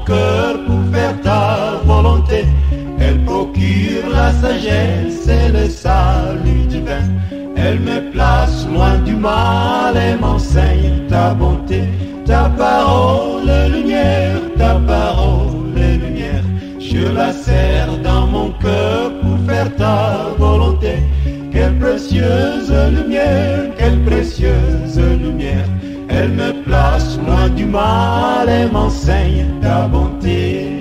cœur pour faire ta volonté. Elle procure la sagesse et le salut divin. Elle me place loin du mal et m'enseigne ta bonté. Ta parole est lumière, ta parole est lumière. Je la serre dans mon cœur pour faire ta volonté. Quelle précieuse lumière, quelle précieuse lumière. Elle me place loin du mal et m'enseigne ta bonté.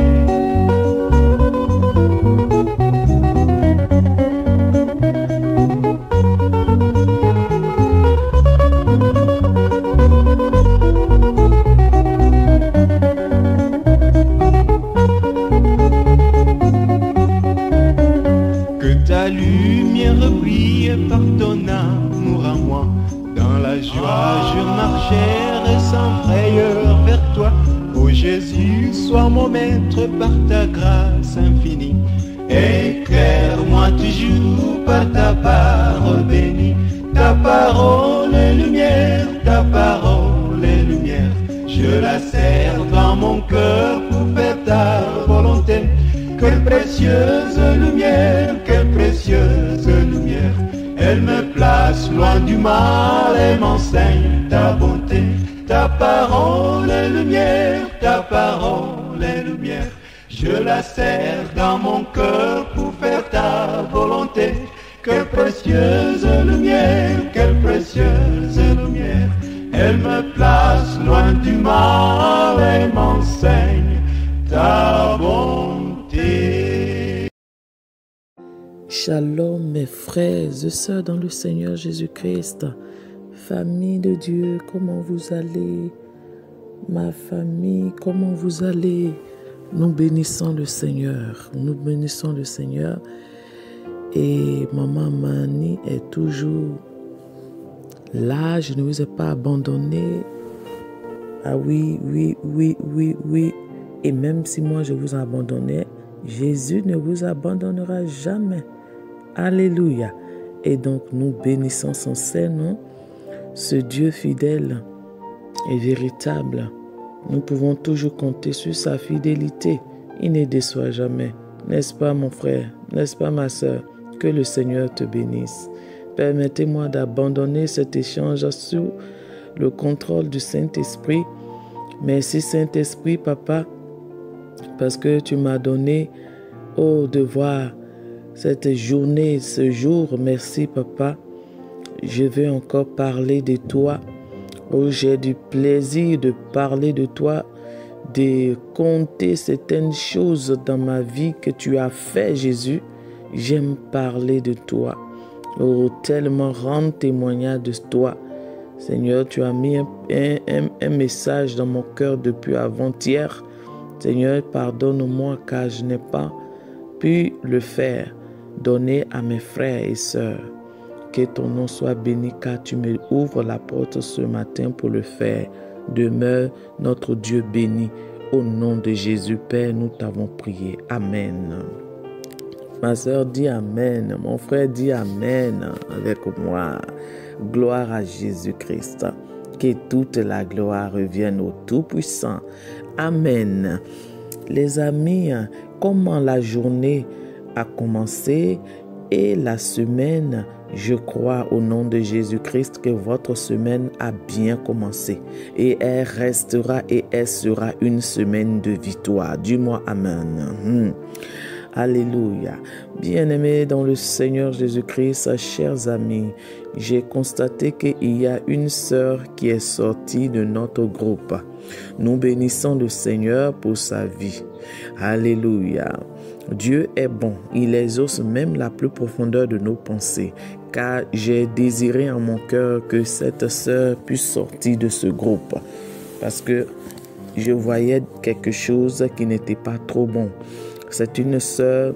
Que ta lumière brille par ton amour à moi. Dans la joie je marcherai sans frayeur vers toi. Ô Jésus, sois mon maître par ta grâce infinie. Éclaire-moi toujours par ta parole bénie. Ta parole est lumière, ta parole est lumière. Je la serre dans mon cœur pour faire ta volonté. Quelle précieuse lumière, quelle précieuse lumière. Elle me place loin du mal et m'enseigne ta bonté. Ta parole est lumière, ta parole est lumière. Je la serre dans mon cœur pour faire ta volonté. Quelle précieuse lumière, quelle précieuse lumière. Elle me place loin du mal et m'enseigne ta bonté. Shalom mes frères et sœurs dans le Seigneur Jésus-Christ. Famille de Dieu, comment vous allez? Ma famille, comment vous allez? Nous bénissons le Seigneur. Nous bénissons le Seigneur. Et maman Mani est toujours là. Je ne vous ai pas abandonné. Ah oui, oui, oui, oui, oui. Et même si moi je vous abandonnais, Jésus ne vous abandonnera jamais. Alléluia. Et donc nous bénissons son Saint-Nom, ce Dieu fidèle et véritable. Nous pouvons toujours compter sur sa fidélité. Il ne déçoit jamais. N'est-ce pas mon frère? N'est-ce pas ma sœur? Que le Seigneur te bénisse. Permettez-moi d'abandonner cet échange sous le contrôle du Saint-Esprit. Merci Saint-Esprit, Papa, parce que tu m'as donné, de voir cette journée, ce jour. Merci, Papa. Je veux encore parler de toi. J'ai du plaisir de parler de toi, de compter certaines choses dans ma vie que tu as fait, Jésus. J'aime parler de toi. Tellement rendre témoignage de toi. Seigneur, tu as mis un message dans mon cœur depuis avant-hier. Seigneur, pardonne-moi car je n'ai pas pu le faire. Donner à mes frères et sœurs. Que ton nom soit béni car tu me ouvres la porte ce matin pour le faire. Demeure notre Dieu béni. Au nom de Jésus, Père, nous t'avons prié. Amen. Ma sœur dit Amen. Mon frère dit Amen avec moi. Gloire à Jésus-Christ. Que toute la gloire revienne au Tout-Puissant. Amen. Les amis, comment la journée a commencé et la semaine, je crois au nom de Jésus-Christ que votre semaine a bien commencé et elle restera et elle sera une semaine de victoire. Dis-moi Amen. Alléluia. Bien-aimés dans le Seigneur Jésus-Christ, chers amis, j'ai constaté qu'il y a une sœur qui est sortie de notre groupe. Nous bénissons le Seigneur pour sa vie. Alléluia. Dieu est bon. Il exauce même la plus profondeur de nos pensées. Car j'ai désiré en mon cœur que cette sœur puisse sortir de ce groupe. Parce que je voyais quelque chose qui n'était pas trop bon. C'est une sœur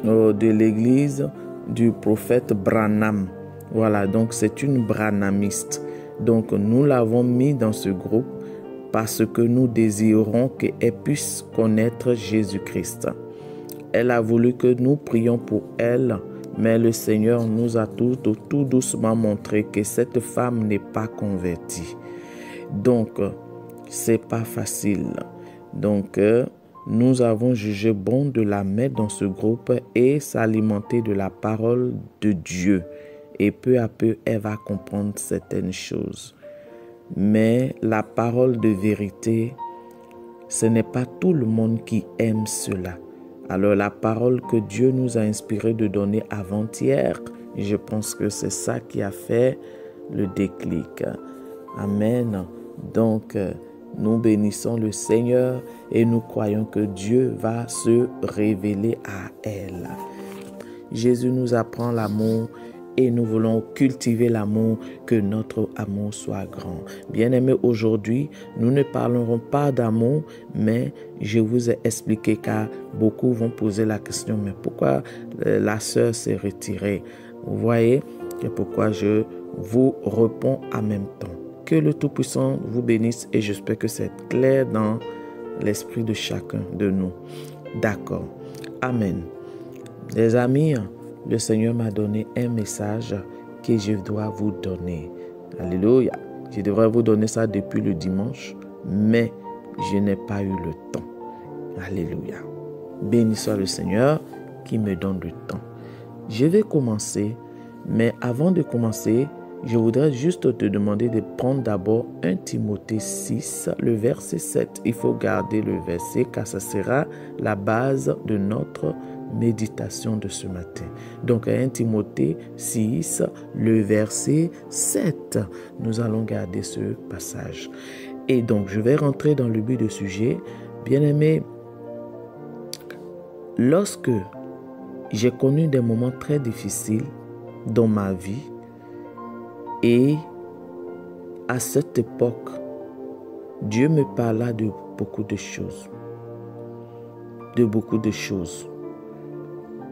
de l'église du prophète Branham. Voilà, donc c'est une branhamiste. Donc nous l'avons mis dans ce groupe parce que nous désirons qu'elle puisse connaître Jésus-Christ. Elle a voulu que nous prions pour elle, mais le Seigneur nous a tout doucement montré que cette femme n'est pas convertie. Donc, c'est pas facile. Donc, nous avons jugé bon de la mettre dans ce groupe et s'alimenter de la parole de Dieu. Et peu à peu, elle va comprendre certaines choses. Mais la parole de vérité, ce n'est pas tout le monde qui aime cela. Alors la parole que Dieu nous a inspiré de donner avant-hier, je pense que c'est ça qui a fait le déclic. Amen. Donc, nous bénissons le Seigneur et nous croyons que Dieu va se révéler à elle. Jésus nous apprend l'amour et nous voulons cultiver l'amour, que notre amour soit grand. Bien-aimés, aujourd'hui, nous ne parlerons pas d'amour, mais je vous ai expliqué car beaucoup vont poser la question, mais pourquoi la sœur s'est retirée? Vous voyez, c'est pourquoi je vous réponds en même temps. Que le Tout-Puissant vous bénisse et j'espère que c'est clair dans l'esprit de chacun de nous. D'accord. Amen. Les amis, le Seigneur m'a donné un message que je dois vous donner. Alléluia. Je devrais vous donner ça depuis le dimanche, mais je n'ai pas eu le temps. Alléluia. Béni soit le Seigneur qui me donne le temps. Je vais commencer, mais avant de commencer, je voudrais juste te demander de prendre d'abord 1 Timothée 6, le verset 7. Il faut garder le verset car ça sera la base de notre méditation de ce matin. Donc 1 Timothée 6, le verset 7. Nous allons garder ce passage. Et donc je vais rentrer dans le but du sujet. Bien-aimés, lorsque j'ai connu des moments très difficiles dans ma vie, et à cette époque, Dieu me parla de beaucoup de choses. De beaucoup de choses.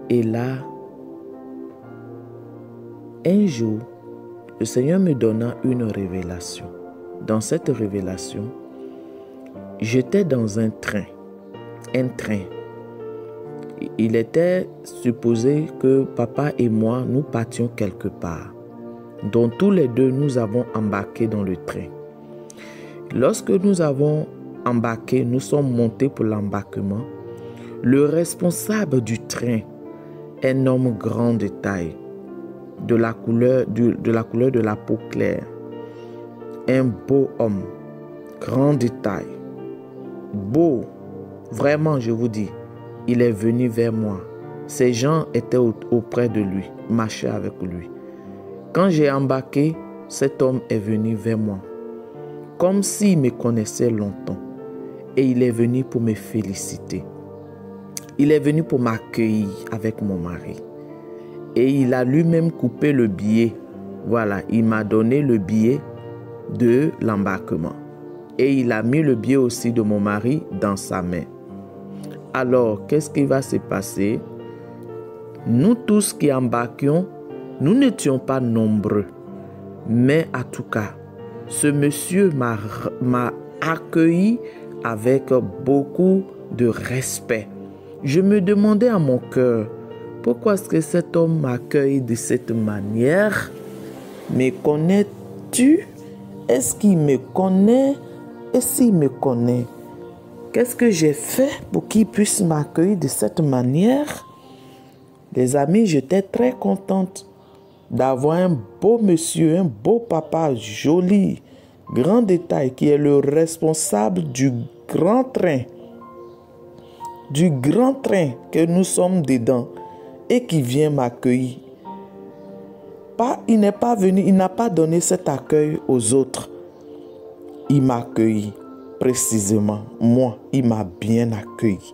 Et là, un jour, le Seigneur me donna une révélation. Dans cette révélation, j'étais dans un train. Un train. Il était supposé que papa et moi, nous partions quelque part. Donc tous les deux, nous avons embarqué dans le train. Lorsque nous avons embarqué, nous sommes montés pour l'embarquement. Le responsable du train, un homme grand de taille, de la couleur de la peau claire, un beau homme, grand de taille, beau, vraiment je vous dis, il est venu vers moi. Ces gens étaient auprès de lui, marchaient avec lui. Quand j'ai embarqué, cet homme est venu vers moi, comme s'il me connaissait longtemps. Et il est venu pour me féliciter. Il est venu pour m'accueillir avec mon mari. Et il a lui-même coupé le billet. Voilà, il m'a donné le billet de l'embarquement. Et il a mis le billet aussi de mon mari dans sa main. Alors, qu'est-ce qui va se passer? Nous tous qui embarquions, nous n'étions pas nombreux, mais en tout cas, ce monsieur m'a accueilli avec beaucoup de respect. Je me demandais à mon cœur, pourquoi est-ce que cet homme m'accueille de cette manière? Me connais-tu? Est-ce qu'il me connaît? Et s'il me connaît, qu'est-ce que j'ai fait pour qu'il puisse m'accueillir de cette manière? Les amis, j'étais très contente d'avoir un beau monsieur, un beau papa, joli, grand détail, qui est le responsable du grand train que nous sommes dedans et qui vient m'accueillir. Il n'est pas venu, il n'a pas donné cet accueil aux autres. Il m'a accueilli précisément. Moi, il m'a bien accueilli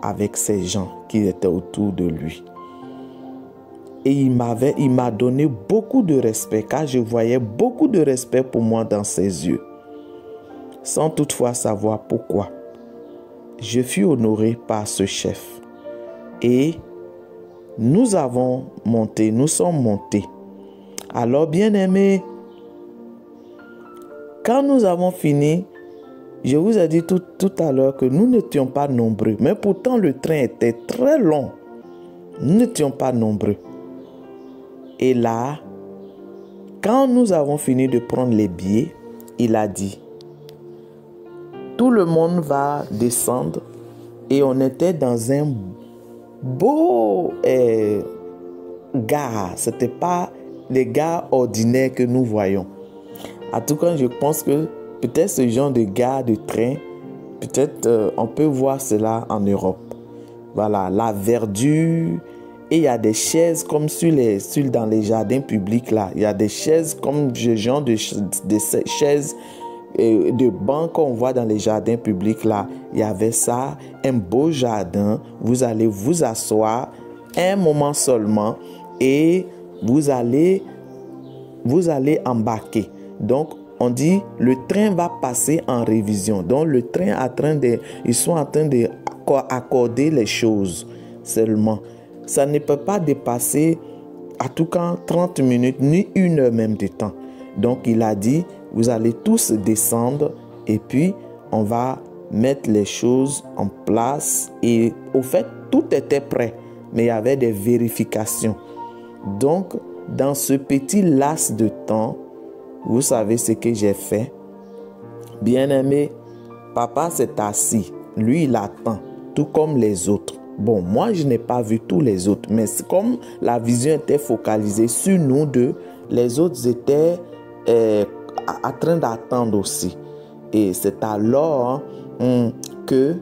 avec ces gens qui étaient autour de lui. Et il m'a donné beaucoup de respect, car je voyais beaucoup de respect pour moi dans ses yeux. Sans toutefois savoir pourquoi. Je fus honoré par ce chef. Et nous sommes montés. Alors, bien-aimés, quand nous avons fini, je vous ai dit tout à l'heure que nous n'étions pas nombreux. Mais pourtant, le train était très long. Nous n'étions pas nombreux. Et là, quand nous avons fini de prendre les billets, il a dit, Tout le monde va descendre et on était dans un beau gare. Ce n'était pas les gares ordinaires que nous voyons. En tout cas, je pense que peut-être ce genre de gare de train, peut-être on peut voir cela en Europe. Voilà, la verdure. Et il y a des chaises comme dans les jardins publics là. Il y a des chaises comme ce genre de chaises de bancs qu'on voit dans les jardins publics là. Il y avait ça, un beau jardin. Vous allez vous asseoir un moment seulement et vous allez embarquer. Donc, on dit le train va passer en révision. Donc, le train ils sont en train d'accorder les choses seulement. Ça ne peut pas dépasser, en tout cas, 30 minutes, ni 1 heure même de temps. Donc, il a dit, vous allez tous descendre et puis on va mettre les choses en place. Et au fait, tout était prêt, mais il y avait des vérifications. Donc, dans ce petit laps de temps, vous savez ce que j'ai fait? Bien-aimé, papa s'est assis. Lui, il attend, tout comme les autres. Bon, moi, je n'ai pas vu tous les autres, mais comme la vision était focalisée sur nous deux, les autres étaient en train d'attendre aussi. Et c'est alors que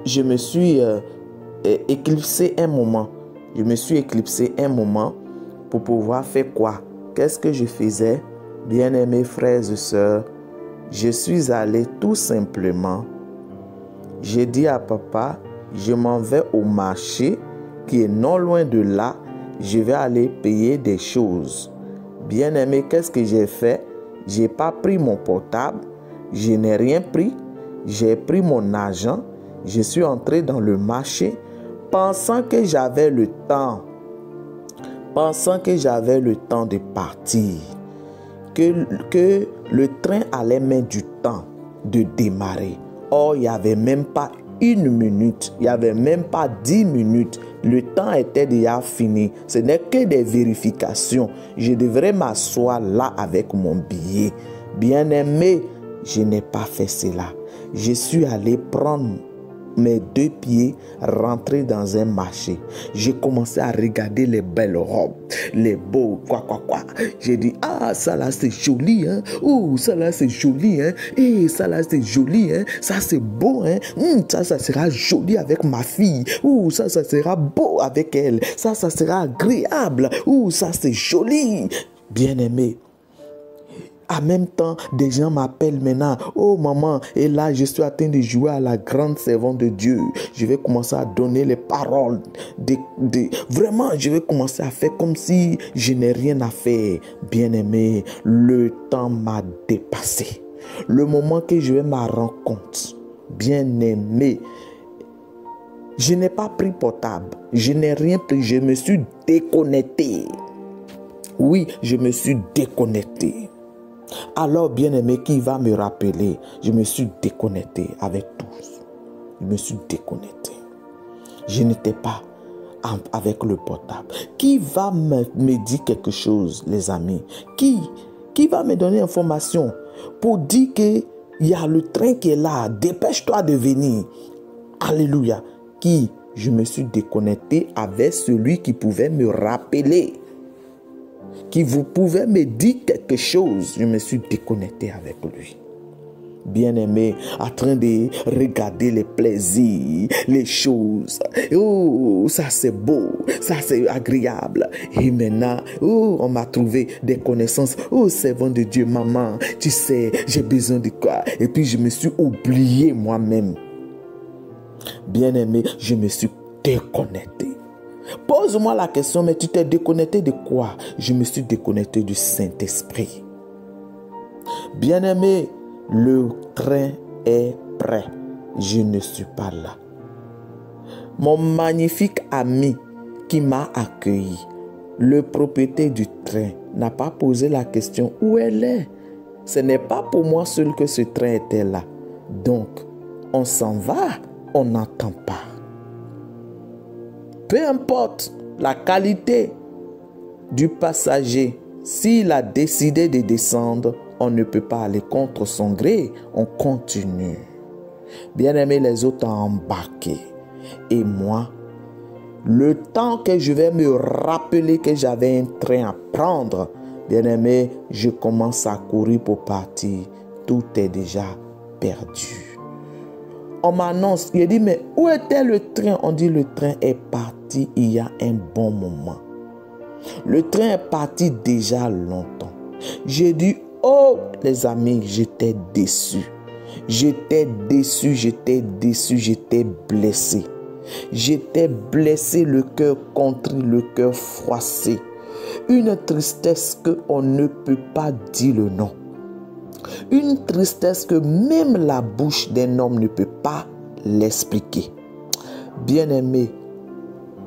je me suis éclipsé un moment. Je me suis éclipsé un moment pour pouvoir faire quoi? Qu'est-ce que je faisais? Bien-aimés frères et sœurs, je suis allé tout simplement. J'ai dit à papa, je m'en vais au marché qui est non loin de là. Je vais aller payer des choses. Bien-aimé, qu'est-ce que j'ai fait? Je n'ai pas pris mon portable. Je n'ai rien pris. J'ai pris mon argent. Je suis entré dans le marché pensant que j'avais le temps. Pensant que j'avais le temps de partir. Que le train allait mettre du temps de démarrer. Or, il n'y avait même pas 1 minute, il n'y avait même pas 10 minutes. Le temps était déjà fini. Ce n'est que des vérifications. Je devrais m'asseoir là avec mon billet. Bien-aimé, je n'ai pas fait cela. Je suis allé prendre mes 2 pieds, rentrer dans un marché. J'ai commencé à regarder les belles robes, les beaux quoi. J'ai dit, ah, ça là c'est joli, hein. Oh, ça là c'est joli, hein. Et ça là c'est joli, hein. Ça c'est beau, hein. Ça sera joli avec ma fille. Oh, ça sera beau avec elle. Ça sera agréable. Oh, ça c'est joli. Bien-aimé. En même temps, des gens m'appellent maintenant. Oh maman, et là je suis en train de jouer à la grande servante de Dieu. Je vais commencer à donner les paroles. Vraiment, je vais commencer à faire comme si je n'ai rien à faire. Bien-aimé, le temps m'a dépassé. Le moment que je vais me rendre compte, bien-aimé, je n'ai pas pris portable. Je n'ai rien pris. Je me suis déconnecté. Oui, je me suis déconnecté. Alors, bien-aimé, qui va me rappeler? Je me suis déconnecté avec tous. Je me suis déconnecté. Je n'étais pas avec le portable. Qui va me dire quelque chose, les amis? Qui va me donner information pour dire qu'il y a le train qui est là? Dépêche-toi de venir. Alléluia. Qui? Je me suis déconnecté avec celui qui pouvait me rappeler. Qui vous pouvez me dire quelque chose. Je me suis déconnecté avec lui. Bien-aimé, en train de regarder les plaisirs, les choses. Oh, ça c'est beau, ça c'est agréable. Et maintenant, oh, on m'a trouvé des connaissances. Oh, servant de Dieu, maman, tu sais, j'ai besoin de quoi? Et puis je me suis oublié moi-même. Bien-aimé, je me suis déconnecté. Pose-moi la question, mais tu t'es déconnecté de quoi? Je me suis déconnecté du Saint-Esprit. Bien-aimé, le train est prêt. Je ne suis pas là. Mon magnifique ami qui m'a accueilli, le propriétaire du train, n'a pas posé la question où elle est. Ce n'est pas pour moi seul que ce train était là. Donc, on s'en va, on n'entend pas. Peu importe la qualité du passager, s'il a décidé de descendre, on ne peut pas aller contre son gré, on continue. Bien-aimé, les autres ont embarqué. Et moi, le temps que je vais me rappeler que j'avais un train à prendre, bien-aimé, je commence à courir pour partir. Tout est déjà perdu. On m'annonce, il dit, mais où était le train? On dit, le train est parti il y a un bon moment. Le train est parti déjà longtemps. J'ai dit, oh les amis, j'étais déçu. J'étais déçu, j'étais blessé. J'étais blessé, le cœur contrit, le cœur froissé. Une tristesse qu'on ne peut pas dire le nom. Une tristesse que même la bouche d'un homme ne peut pas l'expliquer. Bien-aimé,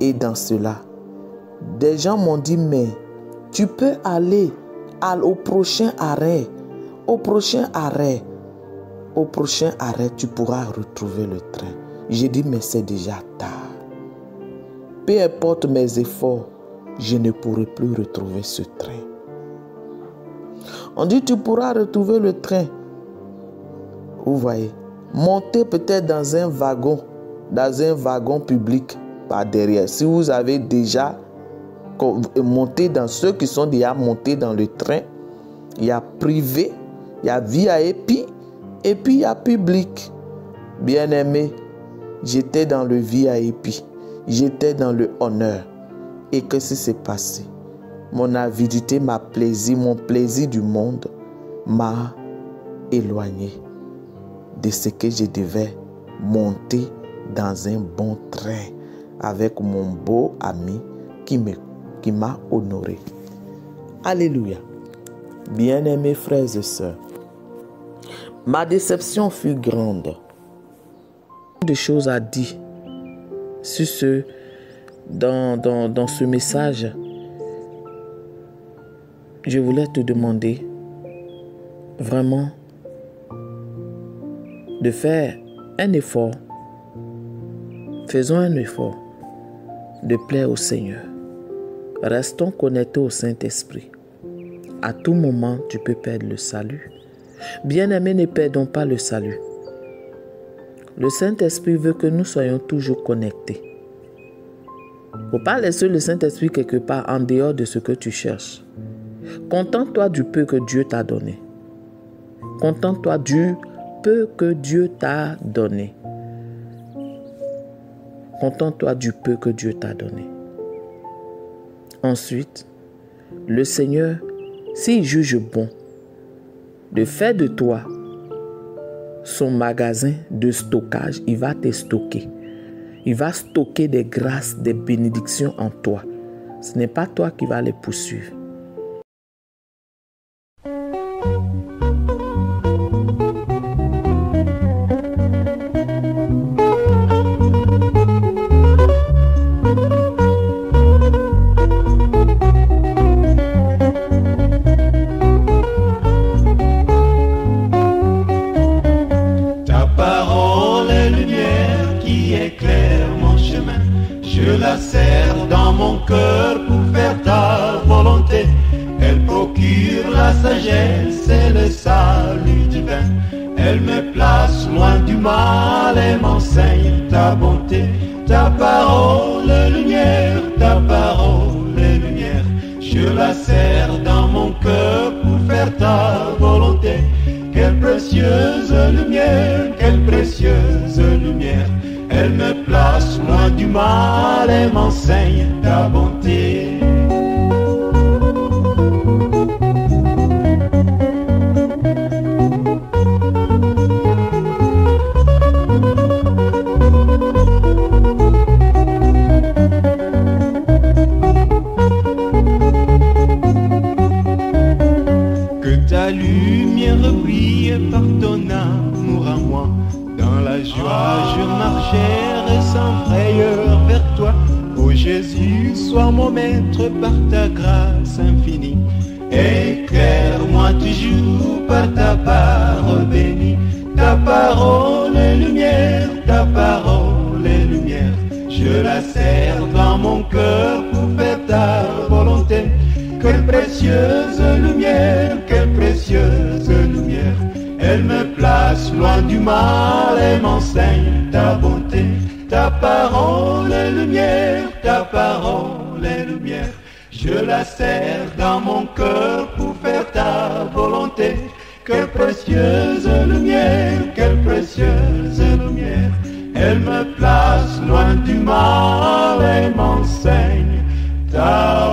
et dans cela, des gens m'ont dit, mais tu peux aller au prochain arrêt. Au prochain arrêt, tu pourras retrouver le train. J'ai dit, mais c'est déjà tard. Peu importe mes efforts, je ne pourrai plus retrouver ce train. On dit, tu pourras retrouver le train. Vous voyez, montez peut-être dans un wagon public par derrière. Si vous avez déjà monté dans ceux qui sont déjà montés dans le train, il y a privé, il y a VIP et puis il y a public. Bien-aimé, j'étais dans le VIP, j'étais dans le honneur. Et qu'est-ce qui s'est passé? Mon avidité, mon plaisir du monde m'a éloigné de ce que je devais monter dans un bon train avec mon beau ami qui m'a honoré. Alléluia. Bien-aimés frères et sœurs, ma déception fut grande. Des choses à dire sur dans ce message. Je voulais te demander vraiment de faire un effort. Faisons un effort de plaire au Seigneur. Restons connectés au Saint-Esprit. À tout moment, tu peux perdre le salut. Bien-aimés, ne perdons pas le salut. Le Saint-Esprit veut que nous soyons toujours connectés. Il ne faut pas laisser le Saint-Esprit quelque part en dehors de ce que tu cherches. Contente-toi du peu que Dieu t'a donné. Contente-toi du peu que Dieu t'a donné. Contente-toi du peu que Dieu t'a donné. Ensuite, le Seigneur, s'il juge bon, de faire de toi son magasin de stockage, il va te stocker. Il va stocker des grâces, des bénédictions en toi. Ce n'est pas toi qui vas les poursuivre. Je la serre dans mon cœur pour faire ta volonté. Elle procure la sagesse et le salut divin. Elle me place loin du mal et m'enseigne ta bonté. Ta parole est lumière, ta parole est lumière. Je la serre dans mon cœur pour faire ta volonté. Quelle précieuse lumière, quelle précieuse lumière. Elle me place loin du mal et m'enseigne ta bonté. Que ta lumière brille par ton amour à moi. Dans la joie je marcherai sans frayeur vers toi. Ô Jésus, sois mon maître par ta grâce infinie. Éclaire-moi toujours par ta parole bénie. Ta parole est lumière, ta parole est lumière. Je la serre dans mon cœur pour faire ta volonté. Quelle précieuse lumière, quelle précieuse Elle me place loin du mal et m'enseigne ta bonté. Ta parole est lumière, ta parole est lumière. Je la serre dans mon cœur pour faire ta volonté. Quelle précieuse lumière, quelle précieuse lumière. Elle me place loin du mal et m'enseigne ta